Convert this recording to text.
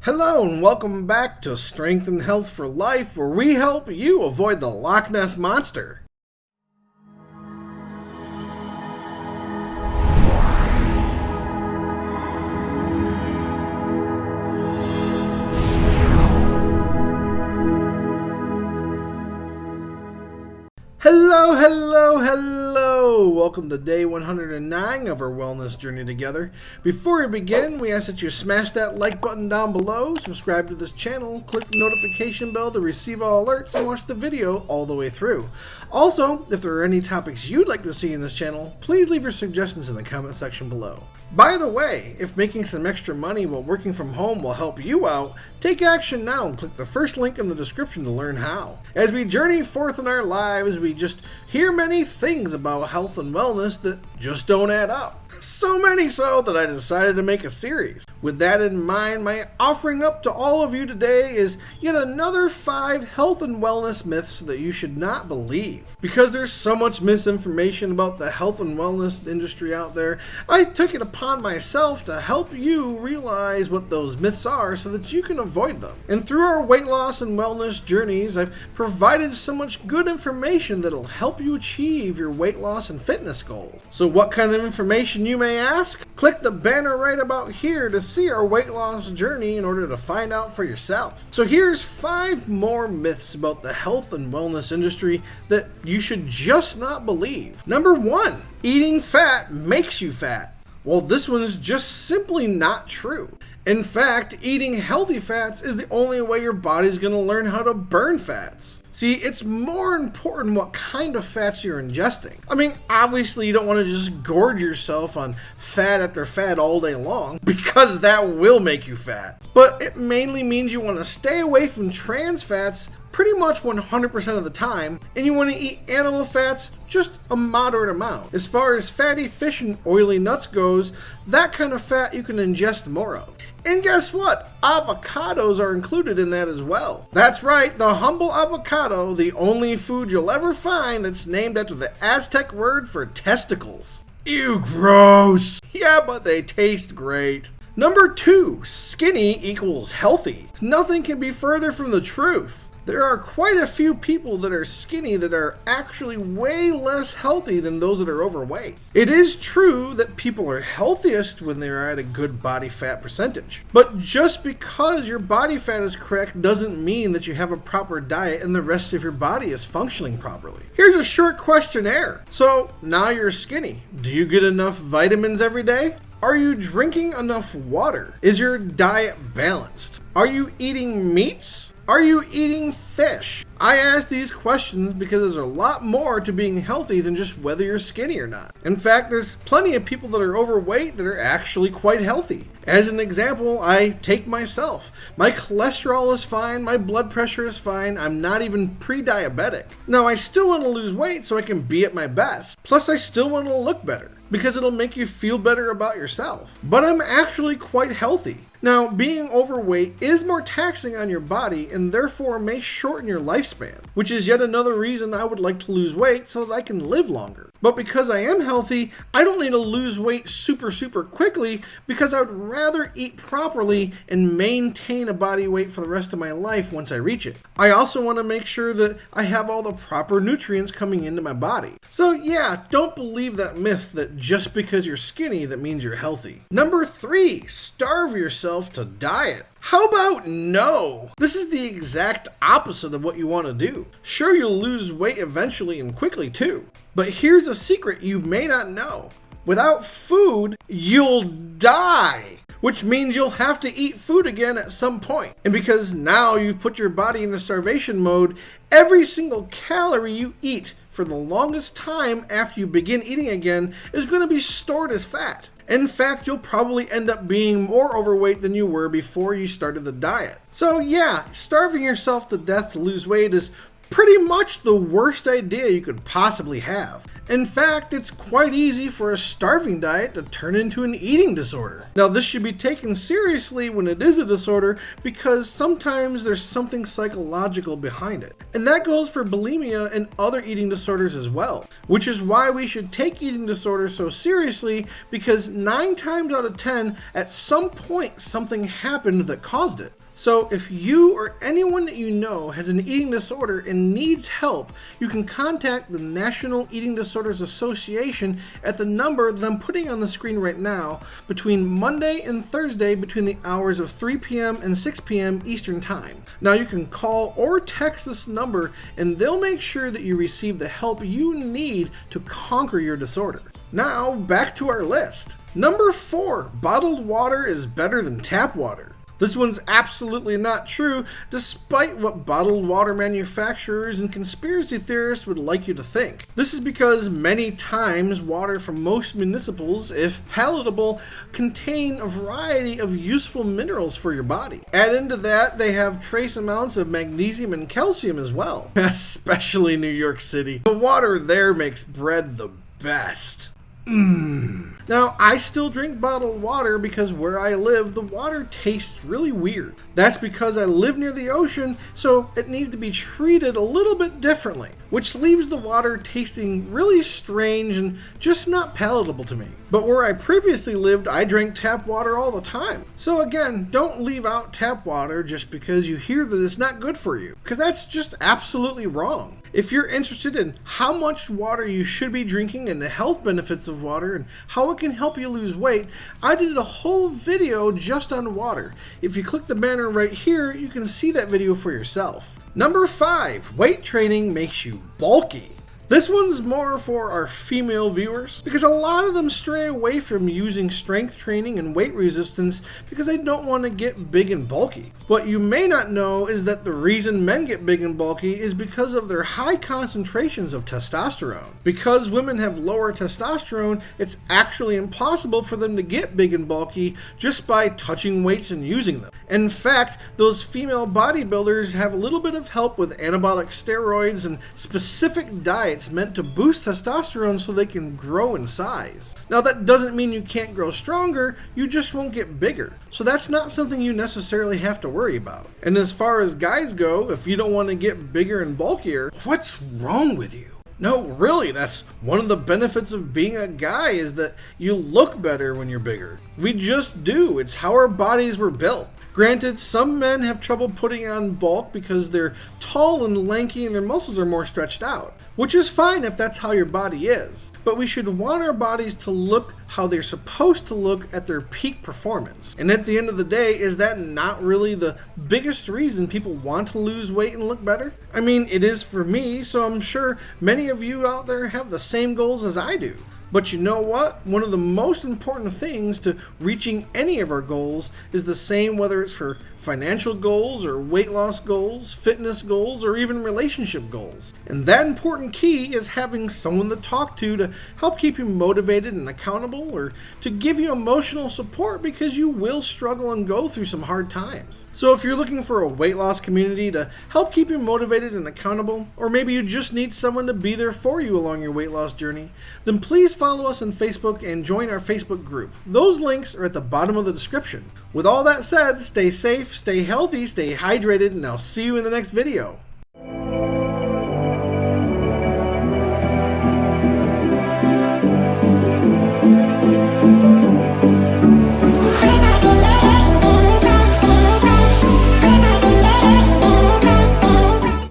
Hello and welcome back to Strength and Health for Life, where we help you avoid the Loch Ness Monster. Hello! Welcome to day 109 of our wellness journey together. Before we begin, we ask that you smash that like button down below, subscribe to this channel, click the notification bell to receive all alerts, and watch the video all the way through. Also, if there are any topics you'd like to see in this channel, please leave your suggestions in the comment section below. By the way, if making some extra money while working from home will help you out, take action now and click the first link in the description to learn how. As we journey forth in our lives, we just hear many things about health and wellness that just don't add up. So many so that I decided to make a series. With that in mind, my offering up to all of you today is yet another 5 health and wellness myths that you should not believe. Because there's so much misinformation about the health and wellness industry out there, I took it upon myself to help you realize what those myths are so that you can avoid them. And through our weight loss and wellness journeys, I've provided so much good information that'll help you achieve your weight loss and fitness goals. So what kind of information, you may ask? Click the banner right about here to see our weight loss journey in order to find out for yourself. So here's 5 more myths about the health and wellness industry that you should just not believe. Number 1, eating fat makes you fat. Well, this one's just simply not true. In fact, eating healthy fats is the only way your body's going to learn how to burn fats. See, it's more important what kind of fats you're ingesting. I mean, obviously you don't want to just gorge yourself on fat after fat all day long, because that will make you fat. But it mainly means you want to stay away from trans fats pretty much 100% of the time, and you want to eat animal fats just a moderate amount. As far as fatty fish and oily nuts goes, that kind of fat you can ingest more of. And guess what? Avocados are included in that as well. That's right, the humble avocado, the only food you'll ever find that's named after the Aztec word for testicles. Ew, gross. Yeah, but they taste great. Number 2, skinny equals healthy. Nothing can be further from the truth. There are quite a few people that are skinny that are actually way less healthy than those that are overweight. It is true that people are healthiest when they are at a good body fat percentage. But just because your body fat is correct doesn't mean that you have a proper diet and the rest of your body is functioning properly. Here's a short questionnaire. So now you're skinny. Do you get enough vitamins every day? Are you drinking enough water? Is your diet balanced? Are you eating meats? Are you eating fish? I ask these questions because there's a lot more to being healthy than just whether you're skinny or not. In fact, there's plenty of people that are overweight that are actually quite healthy. As an example, I take myself. My cholesterol is fine, my blood pressure is fine, I'm not even pre-diabetic. Now, I still want to lose weight so I can be at my best. Plus, I still want to look better, because it'll make you feel better about yourself. But I'm actually quite healthy. Now, being overweight is more taxing on your body and therefore may shorten your lifespan, which is yet another reason I would like to lose weight so that I can live longer. But because I am healthy, I don't need to lose weight super quickly, because I would rather eat properly and maintain a body weight for the rest of my life once I reach it. I also want to make sure that I have all the proper nutrients coming into my body. So yeah, don't believe that myth that just because you're skinny that means you're healthy. Number 3, starve yourself to diet. How about no? This is the exact opposite of what you want to do. Sure, you'll lose weight eventually and quickly too. But here's a secret you may not know. Without food, you'll die. Which means you'll have to eat food again at some point. And because now you've put your body into starvation mode, every single calorie you eat for the longest time after you begin eating again is going to be stored as fat. In fact, you'll probably end up being more overweight than you were before you started the diet. So yeah, starving yourself to death to lose weight is pretty much the worst idea you could possibly have. In fact, it's quite easy for a starving diet to turn into an eating disorder. Now, this should be taken seriously when it is a disorder because sometimes there's something psychological behind it. And that goes for bulimia and other eating disorders as well, which is why we should take eating disorders so seriously, because 9 times out of 10, at some point, something happened that caused it. So if you or anyone that you know has an eating disorder and needs help, you can contact the National Eating Disorders Association at the number that I'm putting on the screen right now between Monday and Thursday between the hours of 3 p.m. and 6 p.m. Eastern Time. Now you can call or text this number and they'll make sure that you receive the help you need to conquer your disorder. Now back to our list. Number 4, bottled water is better than tap water. This one's absolutely not true, despite what bottled water manufacturers and conspiracy theorists would like you to think. This is because many times water from most municipals, if palatable, contain a variety of useful minerals for your body. Add into that, they have trace amounts of magnesium and calcium as well, especially New York City. The water there makes bread the best. Now, I still drink bottled water because where I live, the water tastes really weird. That's because I live near the ocean, so it needs to be treated a little bit differently, which leaves the water tasting really strange and just not palatable to me. But where I previously lived, I drank tap water all the time. So again, don't leave out tap water just because you hear that it's not good for you, because that's just absolutely wrong. If you're interested in how much water you should be drinking and the health benefits of water and how it can help you lose weight, I did a whole video just on water. If you click the banner right here, you can see that video for yourself. Number 5, weight training makes you bulky. This one's more for our female viewers because a lot of them stray away from using strength training and weight resistance because they don't want to get big and bulky. What you may not know is that the reason men get big and bulky is because of their high concentrations of testosterone. Because women have lower testosterone, it's actually impossible for them to get big and bulky just by touching weights and using them. In fact, those female bodybuilders have a little bit of help with anabolic steroids and specific diets meant to boost testosterone so they can grow in size. Now that doesn't mean you can't grow stronger, you just won't get bigger. So that's not something you necessarily have to worry about. And as far as guys go, if you don't want to get bigger and bulkier, what's wrong with you? No, really, that's one of the benefits of being a guy is that you look better when you're bigger. We just do. It's how our bodies were built. Granted, some men have trouble putting on bulk because they're tall and lanky and their muscles are more stretched out, which is fine if that's how your body is. But we should want our bodies to look how they're supposed to look at their peak performance. And at the end of the day, is that not really the biggest reason people want to lose weight and look better? I mean, it is for me, so I'm sure many of you out there have the same goals as I do. But you know what? One of the most important things to reaching any of our goals is the same whether it's for financial goals or weight loss goals, fitness goals, or even relationship goals. And that important key is having someone to talk to help keep you motivated and accountable, or to give you emotional support because you will struggle and go through some hard times. So if you're looking for a weight loss community to help keep you motivated and accountable, or maybe you just need someone to be there for you along your weight loss journey, then please follow us on Facebook and join our Facebook group. Those links are at the bottom of the description. With all that said, stay safe, stay healthy, stay hydrated, and I'll see you in the next video.